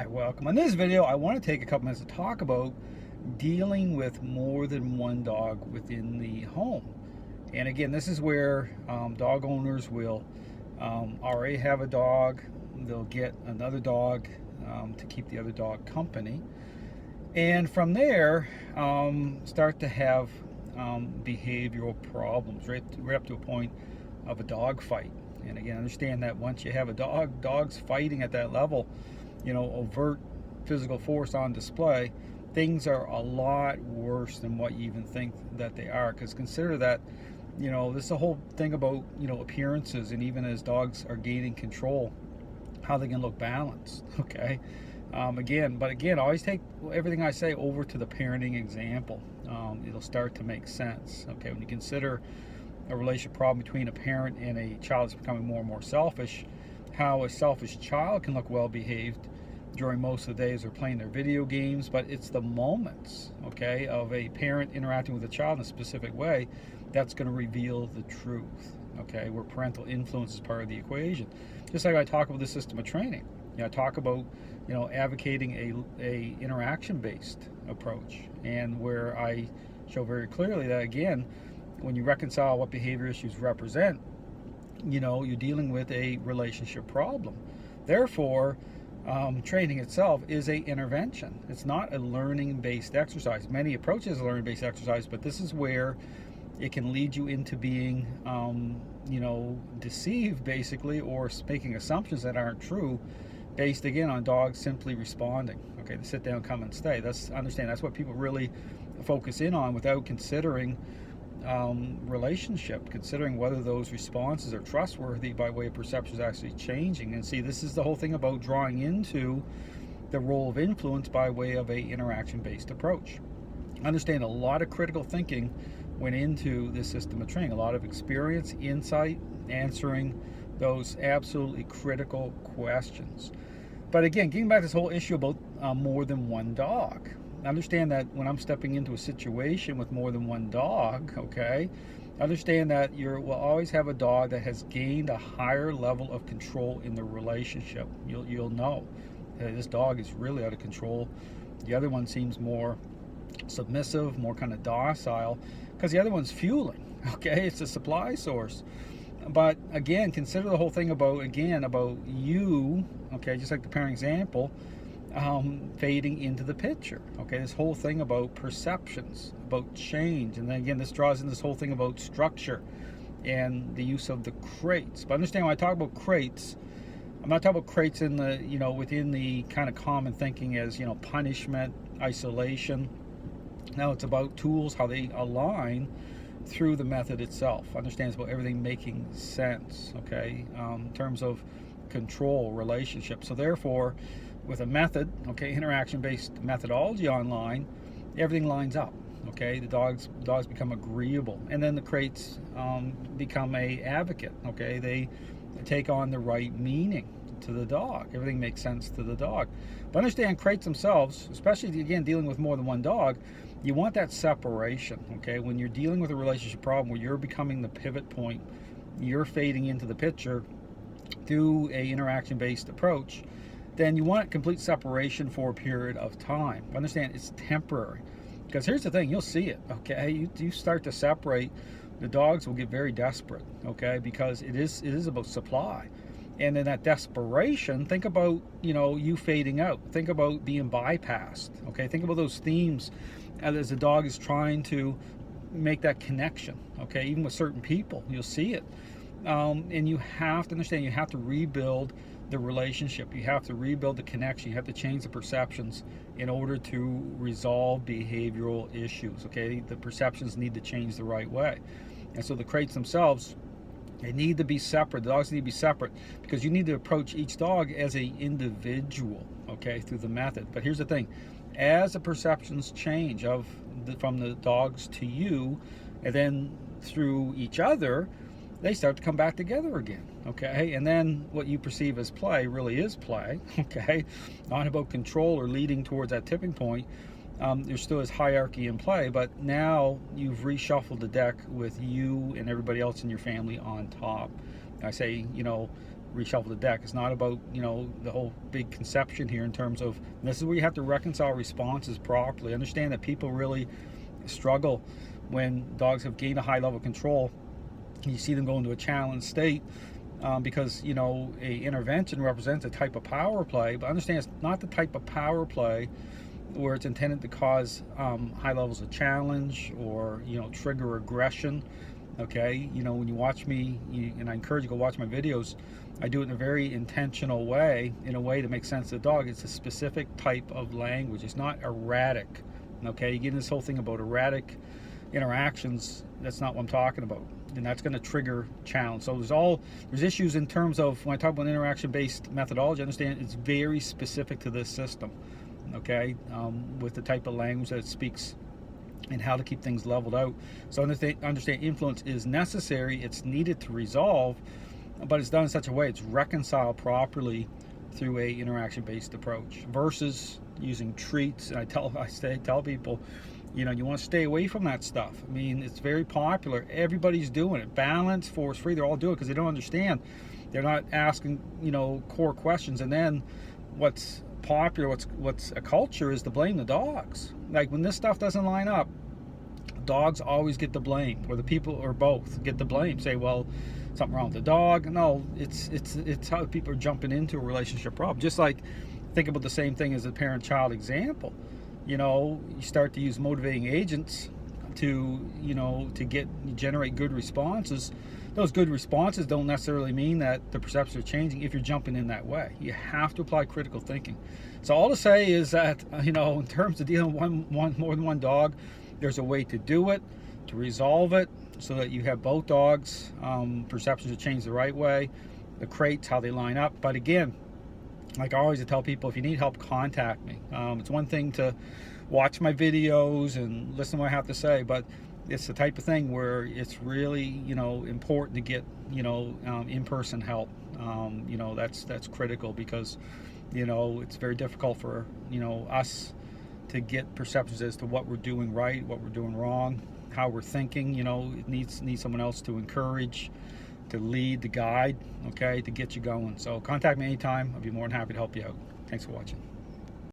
Hi, welcome. In this video, I want to take a couple minutes to talk about dealing with more than one dog within the home. And again, this is where dog owners will already have a dog. They'll get another dog to keep the other dog company. And from there, start to have behavioral problems, right up to a point of a dog fight. And again, understand that once you have a dogs fighting at that level, overt physical force on display, things are a lot worse than what you even think that they are. Because consider that, this is the whole thing about, appearances, and even as dogs are gaining control, how they can look balanced, okay? Again, always take everything I say over to the parenting example. It'll start to make sense, okay? When you consider a relationship problem between a parent and a child that's becoming more and more selfish, how a selfish child can look well behaved during most of the days they're playing their video games, but it's the moments, okay, of a parent interacting with a child in a specific way that's going to reveal the truth, okay, where parental influence is part of the equation. Just like I talk about the system of training, I talk about advocating a interaction-based approach, and where I show very clearly that, again, when you reconcile what behavior issues represent, you're dealing with a relationship problem. Therefore, training itself is a intervention. It's not a learning-based exercise. Many approaches a learning-based exercise, but this is where it can lead you into being, deceived, basically, or making assumptions that aren't true, based again on dogs simply responding. Okay, the sit down, come and stay. That's what people really focus in on without considering relationship, considering whether those responses are trustworthy by way of perceptions actually changing. And see, this is the whole thing about drawing into the role of influence by way of a interaction-based approach. Understand a lot of critical thinking went into this system of training, a lot of experience, insight, answering those absolutely critical questions. But again, getting back to this whole issue about more than one dog, understand that when I'm stepping into a situation with more than one dog, okay, understand that you will always have a dog that has gained a higher level of control in the relationship. You'll know this dog is really out of control. The other one seems more submissive, more kind of docile, because the other one's fueling, okay? It's a supply source. But again, consider the whole thing about you, okay, just like the parent example, fading into the picture, okay? This whole thing about perceptions, about change, and then again, this draws in this whole thing about structure and the use of the crates. But understand, when I talk about crates, I'm not talking about crates in the, within the kind of common thinking as, punishment, isolation. Now it's about tools, how they align through the method itself. Understand, it's about everything making sense, okay, in terms of control, relationship. So therefore, with a method, okay, interaction-based methodology online, everything lines up, okay? The dogs become agreeable, and then the crates become a advocate, okay? They take on the right meaning to the dog. Everything makes sense to the dog. But understand, crates themselves, especially again dealing with more than one dog, you want that separation, okay? When you're dealing with a relationship problem where you're becoming the pivot point, you're fading into the picture through a interaction-based approach, then you want complete separation for a period of time. Understand, it's temporary. Because here's the thing, you'll see it, okay? You start to separate, the dogs will get very desperate, okay? Because it is about supply. And in that desperation, think about, you fading out. Think about being bypassed, okay? Think about those themes as the dog is trying to make that connection, okay? Even with certain people, you'll see it. And you have to understand, you have to rebuild the relationship. You have to rebuild the connection. You have to change the perceptions in order to resolve behavioral issues, okay? The perceptions need to change the right way. And so the crates themselves, they need to be separate. The dogs need to be separate because you need to approach each dog as an individual, okay, through the method. But here's the thing. As the perceptions change from the dogs to you, and then through each other, they start to come back together again, okay? And then what you perceive as play really is play, okay? Not about control or leading towards that tipping point. There still is hierarchy in play, but now you've reshuffled the deck with you and everybody else in your family on top. I say, reshuffle the deck. It's not about, you know, the whole big conception here in terms of, this is where you have to reconcile responses properly. Understand that people really struggle when dogs have gained a high level of control. You see them go into a challenged state because, you know, a intervention represents a type of power play, but understand it's not the type of power play where it's intended to cause high levels of challenge or, you know, trigger aggression. Okay, you know, when you watch me, and I encourage you to go watch my videos, I do it in a very intentional way, in a way to make sense to the dog. It's a specific type of language. It's not erratic. Okay, you get this whole thing about erratic interactions. That's not what I'm talking about, and that's going to trigger challenge. So there's issues in terms of, when I talk about interaction-based methodology, understand it's very specific to this system. Okay, with the type of language that it speaks and how to keep things leveled out. So understand influence is necessary, it's needed to resolve, but it's done in such a way it's reconciled properly through a interaction-based approach versus using treats. And I tell people, you know, you want to stay away from that stuff. I mean, it's very popular. Everybody's doing it. Balance, force free, they're all doing it because they don't understand. They're not asking, you know, core questions. And then what's popular, what's a culture, is to blame the dogs. Like, when this stuff doesn't line up, dogs always get the blame, or the people, or both get the blame. Say, well, something wrong with the dog. No, it's how people are jumping into a relationship problem. Just like, think about the same thing as a parent-child example. You know, you start to use motivating agents to, you know, to generate good responses. Those good responses don't necessarily mean that the perceptions are changing if you're jumping in that way. You have to apply critical thinking. So all to say is that, you know, in terms of dealing with more than one dog, there's a way to do it, to resolve it, so that you have both dogs' perceptions are changed the right way, the crates, how they line up. But again, like I always tell people, if you need help, contact me. It's one thing to watch my videos and listen to what I have to say, but it's the type of thing where it's really, you know, important to get, you know, in-person help. You know, that's critical, because, you know, it's very difficult for, you know, us to get perceptions as to what we're doing right, what we're doing wrong, how we're thinking. You know, it needs someone else to encourage, to lead, to guide, okay, to get you going. So contact me anytime. I'll be more than happy to help you out. Thanks for watching.